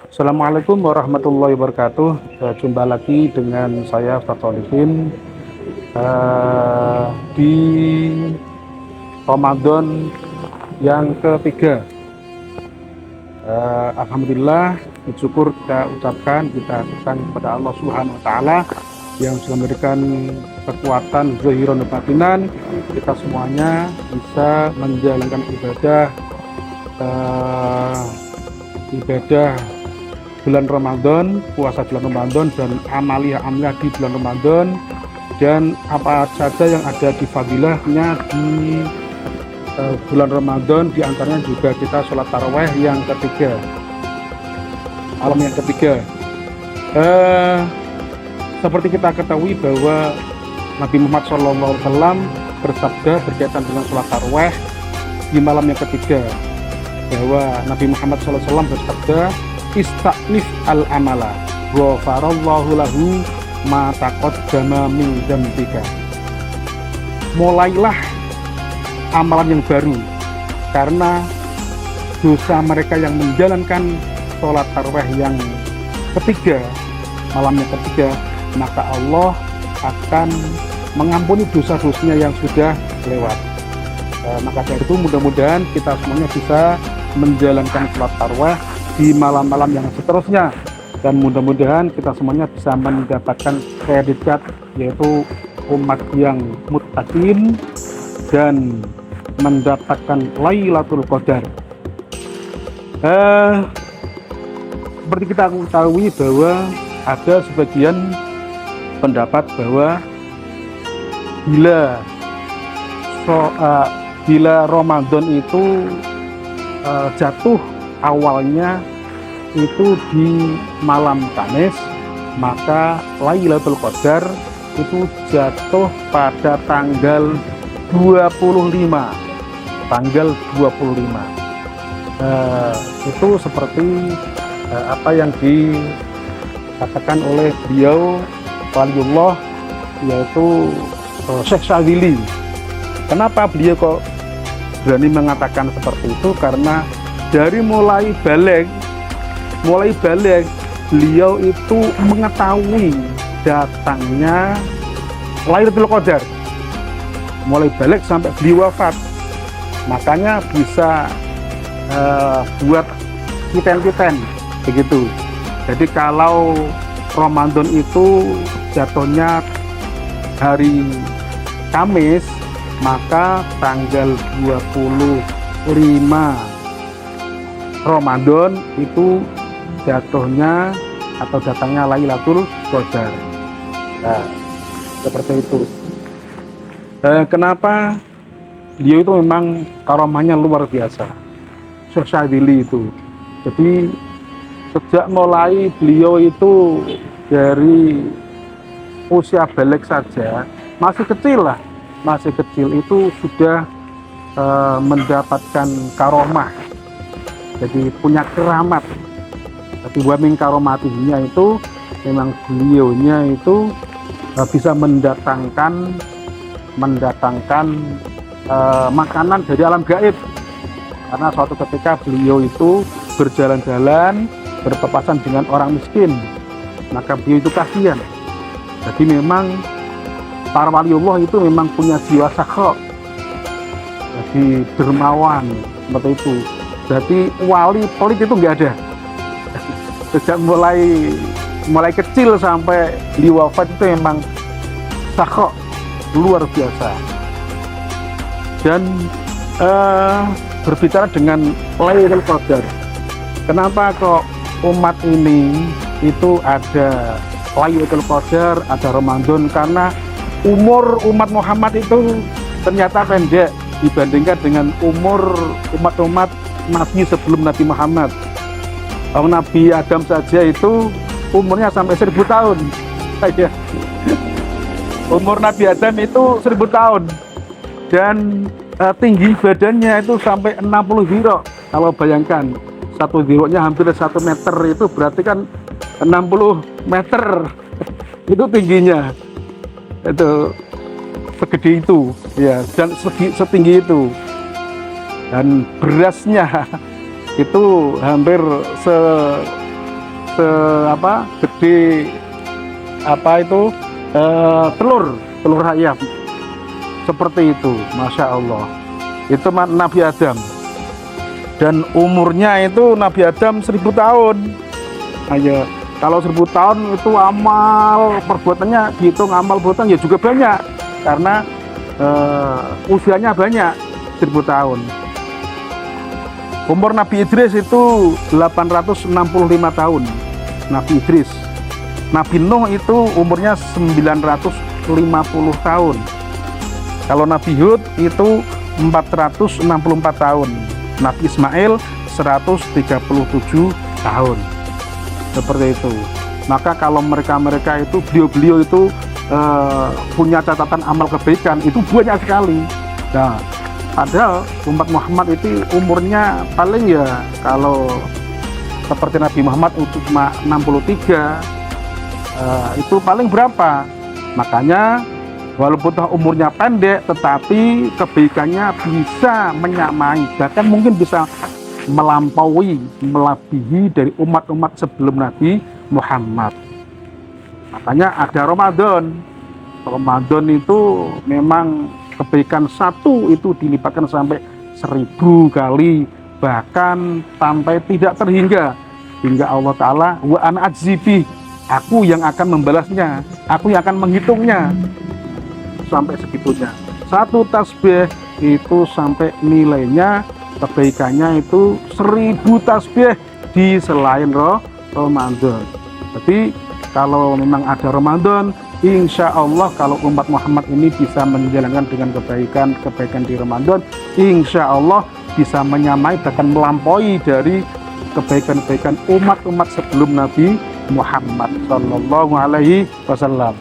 Assalamualaikum warahmatullahi wabarakatuh. Jumpa lagi dengan saya Ustaz Solihin di Ramadan yang ketiga. Alhamdulillah, syukur kita ucapkan, kita aturkan kepada Allah Subhanahu Wa Taala yang sudah memberikan kekuatan zahiran dan batinan kita semuanya bisa menjalankan ibadah bulan Ramadan, puasa bulan Ramadan, dan amalia-amalia di bulan Ramadan, dan apa saja yang ada di fadilahnya di bulan Ramadan. Di antaranya juga kita sholat taraweh yang ketiga, malam yang ketiga. Seperti kita ketahui bahwa Nabi Muhammad SAW bersabda berkaitan dengan sholat taraweh di malam yang ketiga, bahwa Nabi Muhammad SAW bersabda, "Istaqnif al-amala ghafarallahu lahu ma taqaddama min dzambika." Mulailah amalan yang baru, karena dosa mereka yang menjalankan sholat tarawih yang ketiga, malam yang ketiga, maka Allah akan mengampuni dosa-dosanya yang sudah lewat. Maka dari itu mudah-mudahan kita semuanya bisa menjalankan sholat tarawih di malam-malam yang seterusnya, dan mudah-mudahan kita semuanya bisa mendapatkan predikat, yaitu umat yang muttaqin dan mendapatkan Lailatul Qadar. Seperti kita ketahui bahwa ada sebagian pendapat bahwa bila Ramadan itu jatuh awalnya itu di malam Kamis, maka Lailatul Qadar itu jatuh pada tanggal 25. Itu seperti apa yang dikatakan oleh beliau Waliullah, yaitu Syekh Syadzili. Kenapa beliau kok berani mengatakan seperti itu? Karena dari mulai balik beliau itu mengetahui datangnya Lailatul Qadar, mulai balik sampai beliau wafat. Makanya bisa buat titen-titen begitu. Jadi kalau Ramadan itu jatuhnya hari Kamis, maka tanggal 25 Ramadan itu jatuhnya atau datangnya Lailatul Qadar. Nah, seperti itu. Kenapa beliau itu memang karomahnya luar biasa, Syekh Syadzili itu. Jadi sejak mulai beliau itu dari usia balik saja, masih kecil itu sudah mendapatkan karomah, jadi punya keramat. Tapi wa min karomatinya itu memang beliaunya itu bisa mendatangkan makanan dari alam gaib, karena suatu ketika beliau itu berjalan-jalan berpapasan dengan orang miskin, maka beliau itu kasihan. Jadi memang para waliullah itu memang punya jiwa sakho, jadi dermawan seperti itu. Jadi wali pelit itu nggak ada. Sejak mulai kecil sampai di wafat itu memang sakho luar biasa. Dan berbicara dengan Lailatul Qadar, kenapa kok umat ini itu ada Lailatul Qadar, ada Ramadan? Karena umur umat Muhammad itu ternyata pendek dibandingkan dengan umur umat-umat Nabi sebelum Nabi Muhammad. Nabi Adam saja itu umurnya sampai 1000 tahun. Umur Nabi Adam itu 1000 tahun. Dan tinggi badannya itu sampai 60 dhiro. Kalau bayangkan, satu dhironya hampir 1 meter, itu berarti kan 60 meter itu tingginya. Itu segede itu ya, dan setinggi itu. Dan berasnya itu hampir gede telur ayam, seperti itu. Masya Allah, itu Nabi Adam, dan umurnya itu Nabi Adam 1000 tahun. Ayo, kalau 1000 tahun itu amal perbuatannya dihitung, amal perbuatan ya juga banyak, karena usianya banyak, 1000 tahun. Umur Nabi Idris itu 865 tahun, Nabi Idris. Nabi Nuh itu umurnya 950 tahun. Kalau Nabi Hud itu 464 tahun. Nabi Ismail 137 tahun. Seperti itu. Maka kalau mereka itu, beliau itu punya catatan amal kebaikan itu banyak sekali. Nah, padahal umat Muhammad itu umurnya paling ya, kalau seperti Nabi Muhammad untuk 63, itu paling berapa? Makanya walaupun umurnya pendek, tetapi kebaikannya bisa menyamai, bahkan mungkin bisa melampaui, melebihi dari umat-umat sebelum Nabi Muhammad. Makanya ada Ramadan. Ramadan itu memang kebaikan satu itu dilipatkan sampai 1000 kali, bahkan sampai tidak terhingga, hingga Allah Ta'ala wa ana ajzibi, aku yang akan membalasnya, aku yang akan menghitungnya, sampai segitunya. Satu tasbih itu sampai nilainya kebaikannya itu 1000 tasbih di selain Ramadan. Jadi kalau memang ada Ramadan, insya Allah kalau umat Muhammad ini bisa menjalankan dengan kebaikan di Ramadan, insya Allah bisa menyamai bahkan melampaui dari kebaikan-kebaikan umat-umat sebelum Nabi Muhammad Sallallahu Alaihi Wasallam.